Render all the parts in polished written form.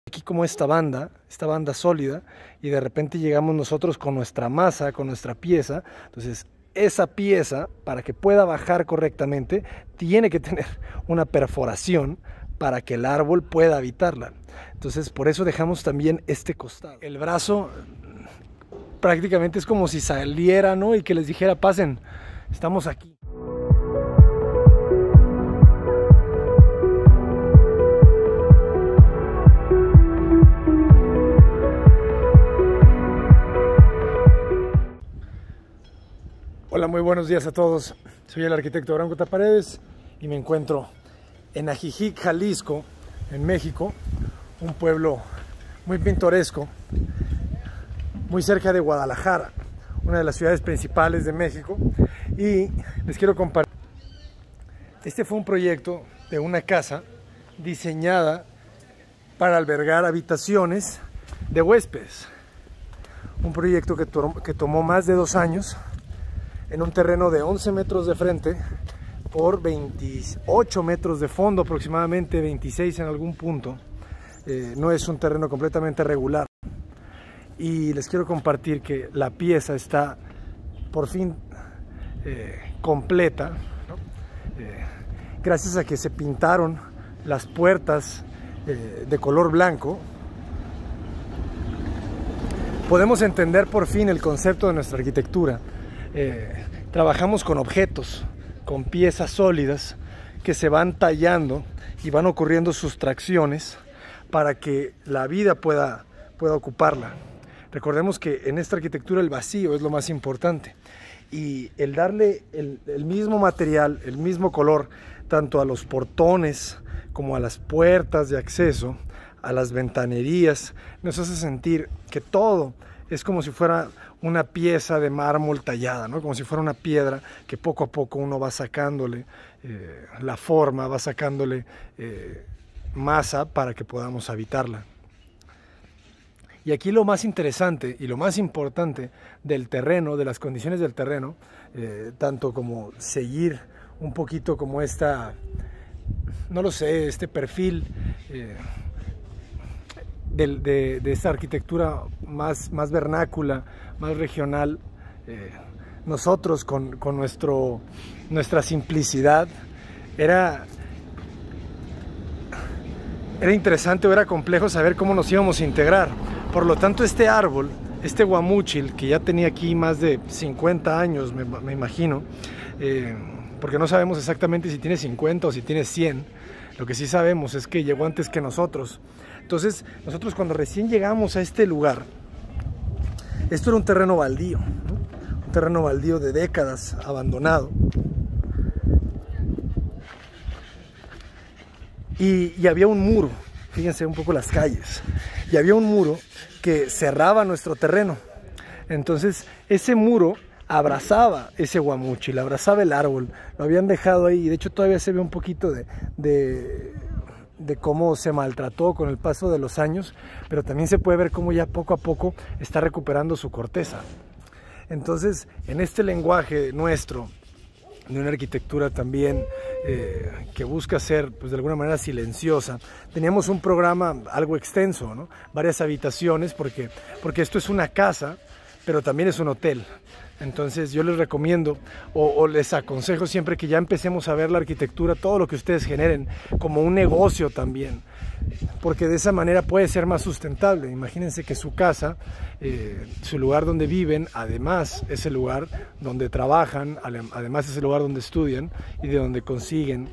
Aquí como esta banda sólida, y de repente llegamos nosotros con nuestra masa, con nuestra pieza. Entonces esa pieza, para que pueda bajar correctamente, tiene que tener una perforación para que el árbol pueda habitarla. Entonces por eso dejamos también este costado. El brazo prácticamente es como si saliera, ¿no? Y que les dijera: pasen, estamos aquí. Hola, muy buenos días a todos. Soy el arquitecto Abraham Cota Paredes y me encuentro en Ajijic, Jalisco, en México, un pueblo muy pintoresco, muy cerca de Guadalajara, una de las ciudades principales de México, y les quiero compartir. Este fue un proyecto de una casa diseñada para albergar habitaciones de huéspedes. Un proyecto que tomó más de 2 años, en un terreno de 11 metros de frente por 28 metros de fondo, aproximadamente 26 en algún punto. No es un terreno completamente regular. Y les quiero compartir que la pieza está por fin completa, ¿no? Gracias a que se pintaron las puertas de color blanco, podemos entender por fin el concepto de nuestra arquitectura. Trabajamos con objetos, con piezas sólidas que se van tallando y van ocurriendo sustracciones para que la vida pueda ocuparla. Recordemos que en esta arquitectura el vacío es lo más importante, y el darle el mismo material, el mismo color, tanto a los portones como a las puertas de acceso, a las ventanerías, nos hace sentir que todo es como si fuera una pieza de mármol tallada, ¿no? Como si fuera una piedra que poco a poco uno va sacándole la forma, va sacándole masa para que podamos habitarla. Y aquí lo más interesante y lo más importante del terreno, de las condiciones del terreno, tanto como seguir un poquito como no lo sé, este perfil de esta arquitectura más vernácula, más regional. Nosotros con nuestra simplicidad, era interesante o era complejo saber cómo nos íbamos a integrar. Por lo tanto, este árbol, este guamúchil, que ya tenía aquí más de 50 años, me imagino, porque no sabemos exactamente si tiene 50 o si tiene 100, lo que sí sabemos es que llegó antes que nosotros. Entonces, nosotros cuando recién llegamos a este lugar, esto era un terreno baldío, ¿no? Un terreno baldío de décadas, abandonado. Y había un muro, fíjense un poco las calles, y había un muro que cerraba nuestro terreno. Entonces, ese muro abrazaba ese guamúchil, abrazaba el árbol, lo habían dejado ahí, y de hecho todavía se ve un poquito de cómo se maltrató con el paso de los años, pero también se puede ver cómo ya poco a poco está recuperando su corteza. Entonces, en este lenguaje nuestro, de una arquitectura también que busca ser, pues, de alguna manera silenciosa, teníamos un programa algo extenso, ¿no? Varias habitaciones, porque esto es una casa, pero también es un hotel. Entonces yo les recomiendo o les aconsejo siempre que ya empecemos a ver la arquitectura, todo lo que ustedes generen, como un negocio también, porque de esa manera puede ser más sustentable. Imagínense que su casa, su lugar donde viven, además es el lugar donde trabajan, además es el lugar donde estudian y de donde consiguen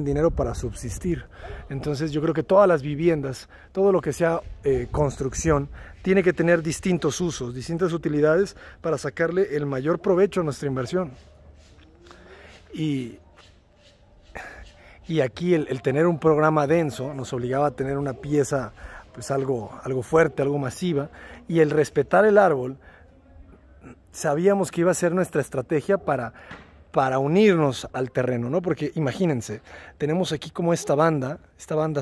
dinero para subsistir. Entonces yo creo que todas las viviendas, todo lo que sea construcción, tiene que tener distintos usos, distintas utilidades para sacarle el mayor provecho a nuestra inversión. Y aquí el tener un programa denso nos obligaba a tener una pieza, pues algo fuerte, algo masiva, y el respetar el árbol, sabíamos que iba a ser nuestra estrategia para unirnos al terreno, ¿no? Porque imagínense, tenemos aquí como esta banda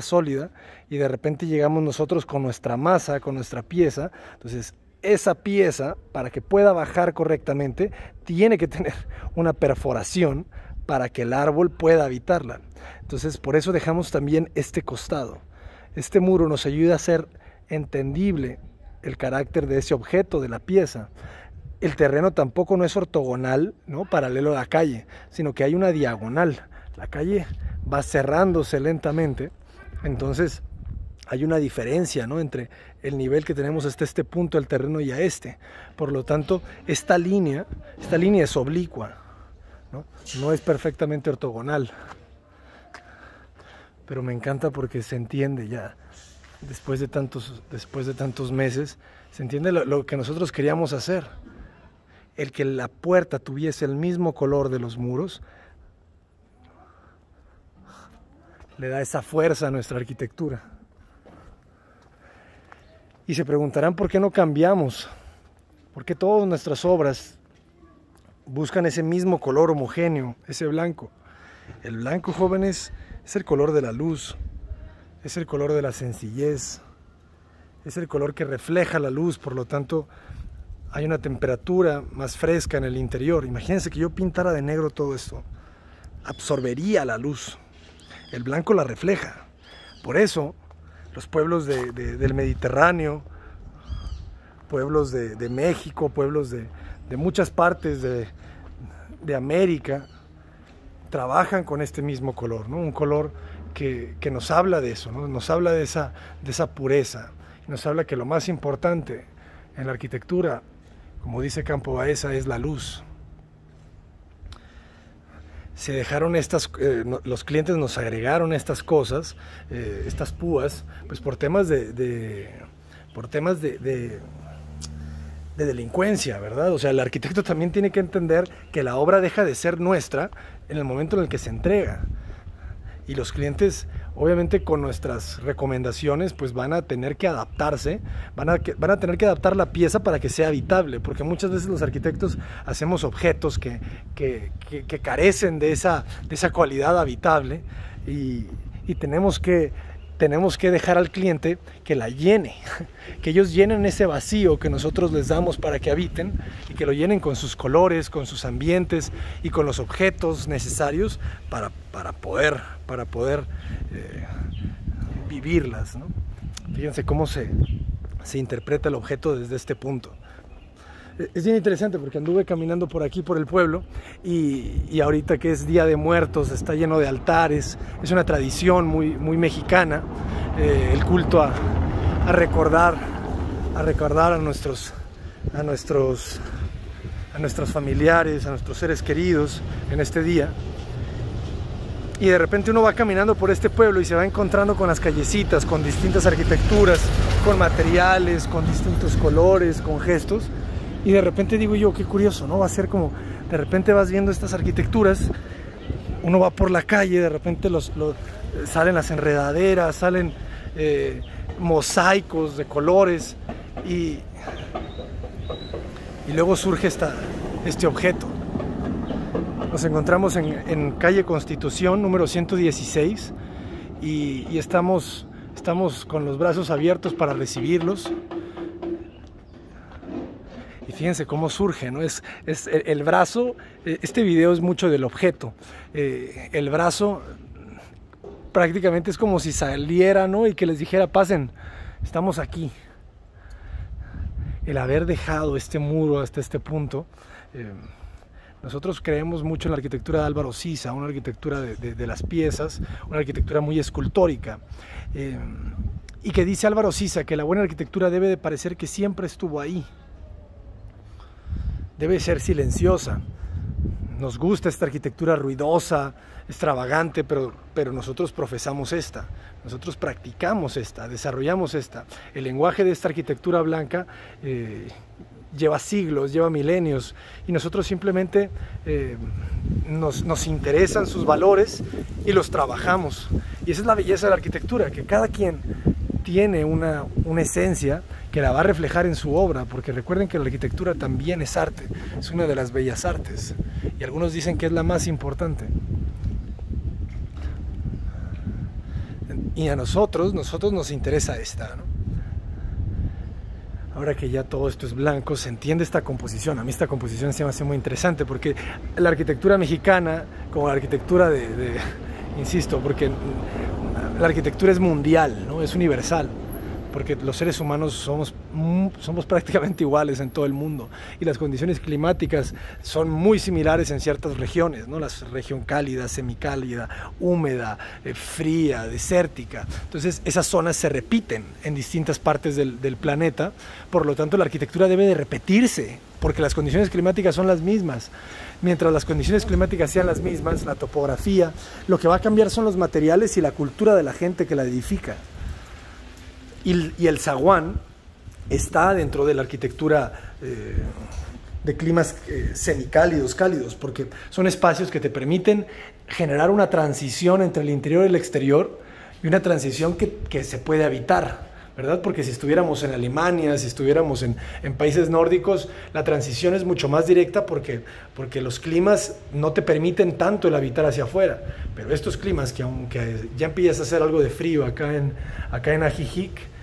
sólida, y de repente llegamos nosotros con nuestra masa, con nuestra pieza. Entonces esa pieza, para que pueda bajar correctamente, tiene que tener una perforación para que el árbol pueda habitarla. Entonces por eso dejamos también este costado. este muro nos ayuda a hacer entendible el carácter de ese objeto, de la pieza. El terreno tampoco no es ortogonal, ¿no?, paralelo a la calle, sino que hay una diagonal. La calle va cerrándose lentamente, entonces hay una diferencia, ¿no?, entre el nivel que tenemos hasta este punto del terreno y a este. Por lo tanto, esta línea es oblicua, ¿no? No es perfectamente ortogonal. Pero me encanta porque se entiende ya, después de tantos meses, se entiende lo que nosotros queríamos hacer. El que la puerta tuviese el mismo color de los muros le da esa fuerza a nuestra arquitectura. Y se preguntarán por qué no cambiamos, por qué todas nuestras obras buscan ese mismo color homogéneo, ese blanco. El blanco, jóvenes, es el color de la luz, es el color de la sencillez, es el color que refleja la luz, por lo tanto hay una temperatura más fresca en el interior. Imagínense que yo pintara de negro todo esto, absorbería la luz. El blanco la refleja. Por eso los pueblos del Mediterráneo, pueblos de México, pueblos de muchas partes de América trabajan con este mismo color, ¿no? Un color que nos habla de eso, ¿no? Nos habla de esa pureza, nos habla que lo más importante en la arquitectura, como dice Campo Baeza, es la luz. Se dejaron los clientes nos agregaron estas cosas, estas púas, pues por temas de delincuencia, ¿verdad? O sea, el arquitecto también tiene que entender que la obra deja de ser nuestra en el momento en el que se entrega. Y los clientes, obviamente con nuestras recomendaciones, pues van a tener que adaptarse, van a tener que adaptar la pieza para que sea habitable, porque muchas veces los arquitectos hacemos objetos que carecen de esa cualidad habitable y tenemos que dejar al cliente que la llene, que ellos llenen ese vacío que nosotros les damos para que habiten y que lo llenen con sus colores, con sus ambientes y con los objetos necesarios para poder vivirlas, ¿no? Fíjense cómo se interpreta el objeto desde este punto. Es bien interesante porque anduve caminando por aquí, por el pueblo, y ahorita que es Día de Muertos, está lleno de altares, es una tradición muy mexicana, el culto a recordar a nuestros familiares, a nuestros seres queridos en este día. Y de repente uno va caminando por este pueblo y se va encontrando con las callecitas, con distintas arquitecturas, con materiales, con distintos colores, con gestos. Y de repente digo yo, qué curioso, ¿no? Va a ser como, de repente vas viendo estas arquitecturas, uno va por la calle, de repente salen las enredaderas, salen mosaicos de colores y luego surge este objeto. Nos encontramos en calle Constitución, número 116, y estamos con los brazos abiertos para recibirlos. Y fíjense cómo surge, ¿no? Es el brazo, este video es mucho del objeto. El brazo prácticamente es como si saliera, ¿no? Y que les dijera, pasen, estamos aquí. El haber dejado este muro hasta este punto, nosotros creemos mucho en la arquitectura de Álvaro Siza, una arquitectura de las piezas, una arquitectura muy escultórica. Y que dice Álvaro Siza que la buena arquitectura debe de parecer que siempre estuvo ahí. Debe ser silenciosa. Nos gusta esta arquitectura ruidosa, extravagante, pero nosotros profesamos esta, nosotros practicamos esta, desarrollamos esta. El lenguaje de esta arquitectura blanca lleva siglos, lleva milenios, y nosotros simplemente nos interesan sus valores y los trabajamos. Y esa es la belleza de la arquitectura, que cada quien tiene una esencia que la va a reflejar en su obra, porque recuerden que la arquitectura también es arte, es una de las bellas artes, y algunos dicen que es la más importante. Y a nosotros nos interesa esta, ¿no? Ahora que ya todo esto es blanco, se entiende esta composición. A mí esta composición se me hace muy interesante, porque la arquitectura mexicana, como la arquitectura insisto, porque la arquitectura es mundial, ¿no? Es universal, porque los seres humanos somos prácticamente iguales en todo el mundo y las condiciones climáticas son muy similares en ciertas regiones, ¿no? La región cálida, semicálida, húmeda, fría, desértica. Entonces esas zonas se repiten en distintas partes del planeta, por lo tanto la arquitectura debe de repetirse, porque las condiciones climáticas son las mismas. Mientras las condiciones climáticas sean las mismas, la topografía, lo que va a cambiar son los materiales y la cultura de la gente que la edifica. Y el zaguán está dentro de la arquitectura de climas semicálidos, cálidos, porque son espacios que te permiten generar una transición entre el interior y el exterior, y una transición que se puede habitar, ¿verdad? Porque si estuviéramos en Alemania, si estuviéramos en países nórdicos, la transición es mucho más directa porque los climas no te permiten tanto el habitar hacia afuera. Pero estos climas, que aunque ya empiezas a hacer algo de frío acá en Ajijic,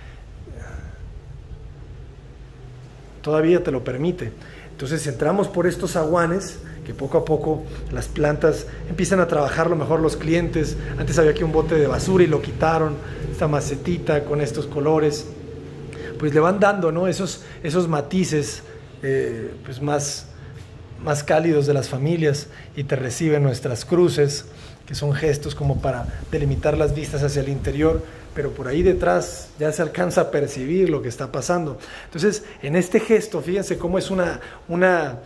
todavía te lo permite. Entonces entramos por estos zaguanes, que poco a poco las plantas empiezan a trabajarlo mejor los clientes. Antes había aquí un bote de basura y lo quitaron, esta macetita con estos colores, pues le van dando, ¿no? esos matices pues más cálidos de las familias, y te reciben nuestras cruces, que son gestos como para delimitar las vistas hacia el interior, pero por ahí detrás ya se alcanza a percibir lo que está pasando. Entonces, en este gesto, fíjense cómo es una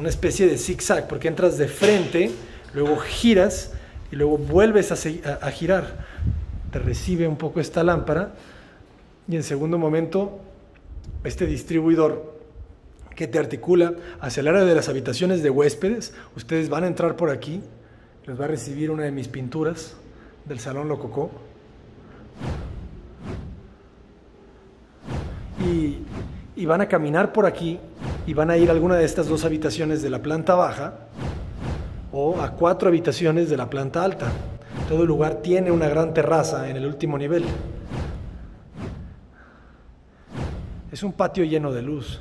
especie de zigzag, porque entras de frente, luego giras y luego vuelves a girar. Te recibe un poco esta lámpara, y en segundo momento este distribuidor que te articula hacia el área de las habitaciones de huéspedes. Ustedes van a entrar por aquí, les va a recibir una de mis pinturas del Salón Lococó, y van a caminar por aquí y van a ir a alguna de estas 2 habitaciones de la planta baja o a 4 habitaciones de la planta alta. Todo el lugar tiene una gran terraza en el último nivel. Es un patio lleno de luz,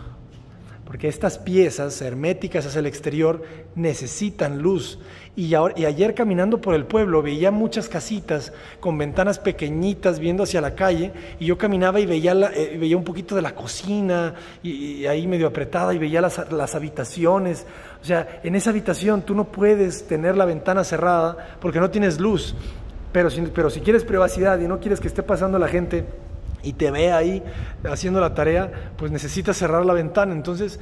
porque estas piezas herméticas hacia el exterior necesitan luz. Y ayer caminando por el pueblo veía muchas casitas con ventanas pequeñitas viendo hacia la calle, y yo caminaba y veía un poquito de la cocina y ahí medio apretada, y veía las habitaciones. O sea, en esa habitación tú no puedes tener la ventana cerrada porque no tienes luz, pero si quieres privacidad y no quieres que esté pasando la gente y te ve ahí haciendo la tarea, pues necesitas cerrar la ventana. Entonces,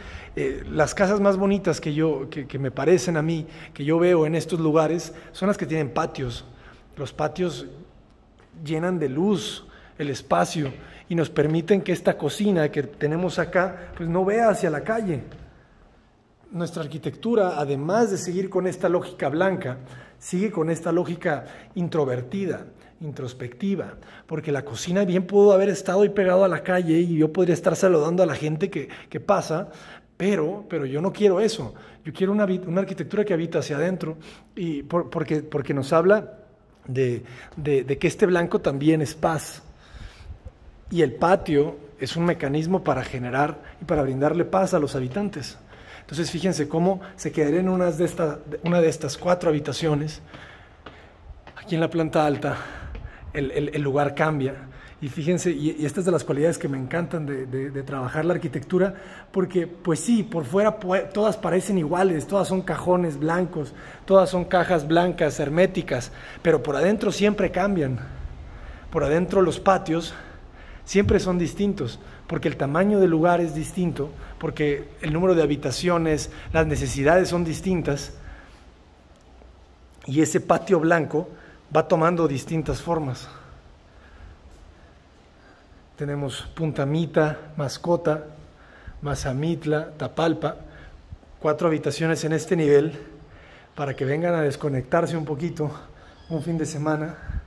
las casas más bonitas que me parecen a mí, que yo veo en estos lugares, son las que tienen patios. Los patios llenan de luz el espacio y nos permiten que esta cocina que tenemos acá, pues no vea hacia la calle. Nuestra arquitectura, además de seguir con esta lógica blanca, sigue con esta lógica introvertida, introspectiva, porque la cocina bien pudo haber estado ahí pegado a la calle y yo podría estar saludando a la gente que pasa, pero yo no quiero eso. Yo quiero una arquitectura que habita hacia adentro, y porque nos habla de que este blanco también es paz, y el patio es un mecanismo para generar y para brindarle paz a los habitantes. Entonces fíjense cómo se quedaría en una de estas 4 habitaciones. Aquí en la planta alta el lugar cambia, y fíjense, y esta es de las cualidades que me encantan de trabajar la arquitectura, porque pues sí, por fuera todas parecen iguales, todas son cajones blancos, todas son cajas blancas, herméticas, pero por adentro siempre cambian. Por adentro los patios siempre son distintos, porque el tamaño del lugar es distinto, porque el número de habitaciones, las necesidades son distintas, y ese patio blanco va tomando distintas formas. Tenemos Puntamita, Mascota, Mazamitla, Tapalpa, 4 habitaciones en este nivel, para que vengan a desconectarse un poquito un fin de semana.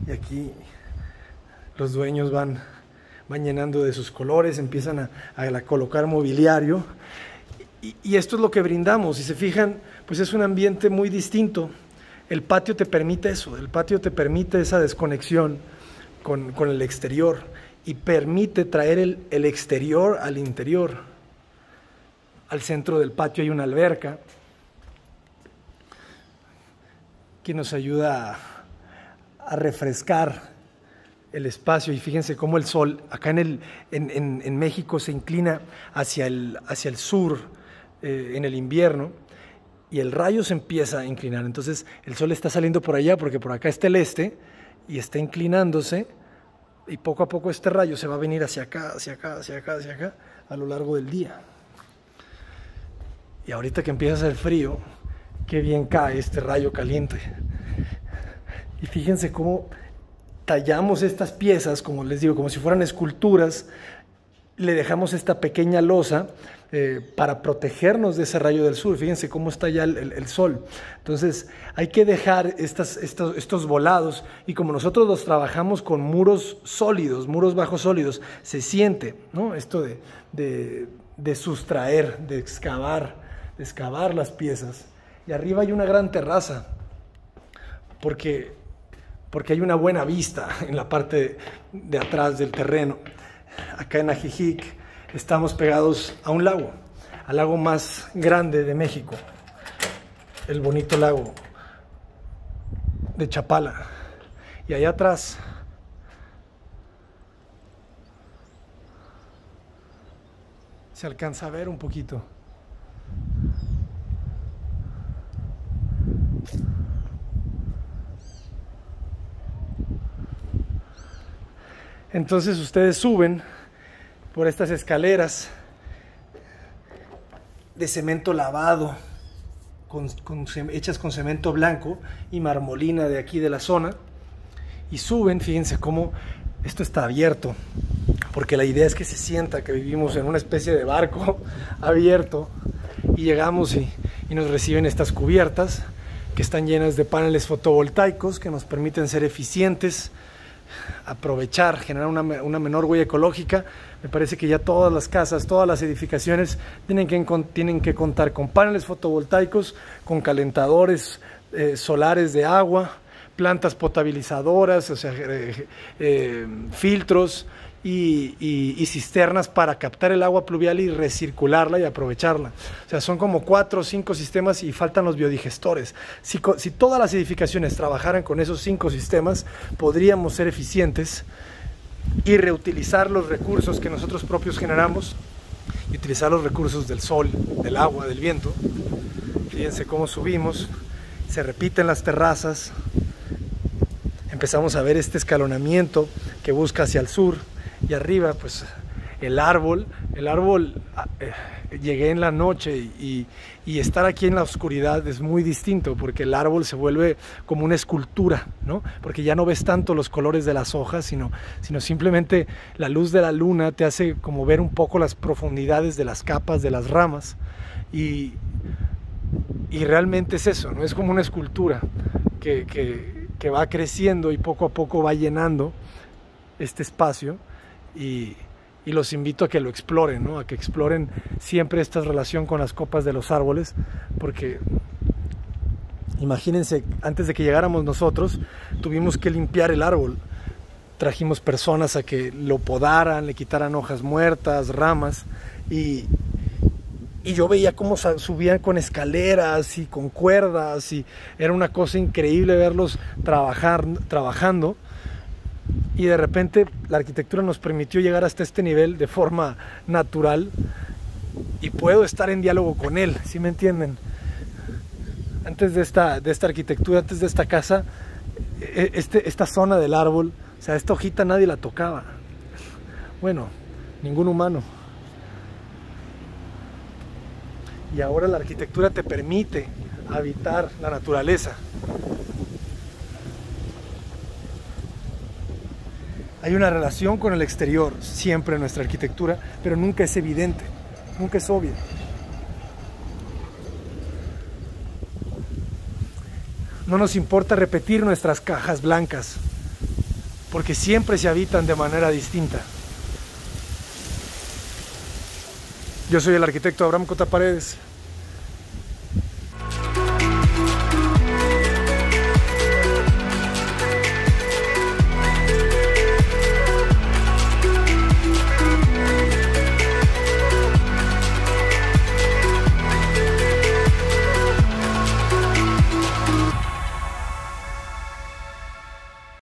Y aquí los dueños van llenando de sus colores, empiezan a colocar mobiliario, y esto es lo que brindamos. Si se fijan, pues es un ambiente muy distinto. El patio te permite eso, el patio te permite esa desconexión con el exterior, y permite traer el exterior al interior. Al centro del patio hay una alberca. que nos ayuda a refrescar el espacio. Y fíjense cómo el sol acá en México se inclina hacia el sur en el invierno, y el rayo se empieza a inclinar. Entonces el sol está saliendo por allá porque por acá está el este y está inclinándose, y poco a poco este rayo se va a venir hacia acá, hacia acá, hacia acá, hacia acá a lo largo del día. Y ahorita que empieza a hacer frío, qué bien cae este rayo caliente. Y fíjense cómo tallamos estas piezas, como les digo, como si fueran esculturas. Le dejamos esta pequeña losa para protegernos de ese rayo del sur. Fíjense cómo está ya el sol. Entonces hay que dejar estos volados, y como nosotros los trabajamos con muros sólidos, muros bajos sólidos, se siente, ¿no? Esto de sustraer, de excavar las piezas. Y arriba hay una gran terraza, porque hay una buena vista en la parte de atrás del terreno. Acá en Ajijic estamos pegados a un lago, al lago más grande de México, el bonito lago de Chapala. Y allá atrás se alcanza a ver un poquito. Entonces ustedes suben por estas escaleras de cemento lavado, hechas con cemento blanco y marmolina de aquí de la zona, y suben. Fíjense cómo esto está abierto, porque la idea es que se sienta que vivimos en una especie de barco abierto, y llegamos y nos reciben estas cubiertas que están llenas de paneles fotovoltaicos que nos permiten ser eficientes, aprovechar, generar una menor huella ecológica. Me parece que ya todas las casas, todas las edificaciones tienen que contar con paneles fotovoltaicos, con calentadores solares de agua, plantas potabilizadoras, o sea, filtros y cisternas para captar el agua pluvial y recircularla y aprovecharla. O sea, son como 4 o 5 sistemas, y faltan los biodigestores. Si todas las edificaciones trabajaran con esos 5 sistemas, podríamos ser eficientes y reutilizar los recursos que nosotros propios generamos, y utilizar los recursos del sol, del agua, del viento. Fíjense cómo subimos, se repiten las terrazas, empezamos a ver este escalonamiento que busca hacia el sur. Y arriba, pues, el árbol, llegué en la noche, y estar aquí en la oscuridad es muy distinto, porque el árbol se vuelve como una escultura, ¿no? Porque ya no ves tanto los colores de las hojas, sino simplemente la luz de la luna te hace como ver un poco las profundidades de las capas de las ramas, y realmente es eso, ¿no? Es como una escultura que va creciendo y poco a poco va llenando este espacio. Y los invito a que lo exploren, ¿no? A que exploren siempre esta relación con las copas de los árboles, porque imagínense, antes de que llegáramos nosotros, tuvimos que limpiar el árbol. Trajimos personas a que lo podaran, le quitaran hojas muertas, ramas, y yo veía cómo subían con escaleras y con cuerdas, y era una cosa increíble verlos trabajando. Y de repente la arquitectura nos permitió llegar hasta este nivel de forma natural, y puedo estar en diálogo con él, ¿sí me entienden? Antes de esta arquitectura, antes de esta casa, esta zona del árbol, o sea, esta hojita nadie la tocaba. Bueno, ningún humano. Y ahora la arquitectura te permite habitar la naturaleza. Hay una relación con el exterior siempre en nuestra arquitectura, pero nunca es evidente, nunca es obvia. No nos importa repetir nuestras cajas blancas, porque siempre se habitan de manera distinta. Yo soy el arquitecto Abraham Cota Paredes.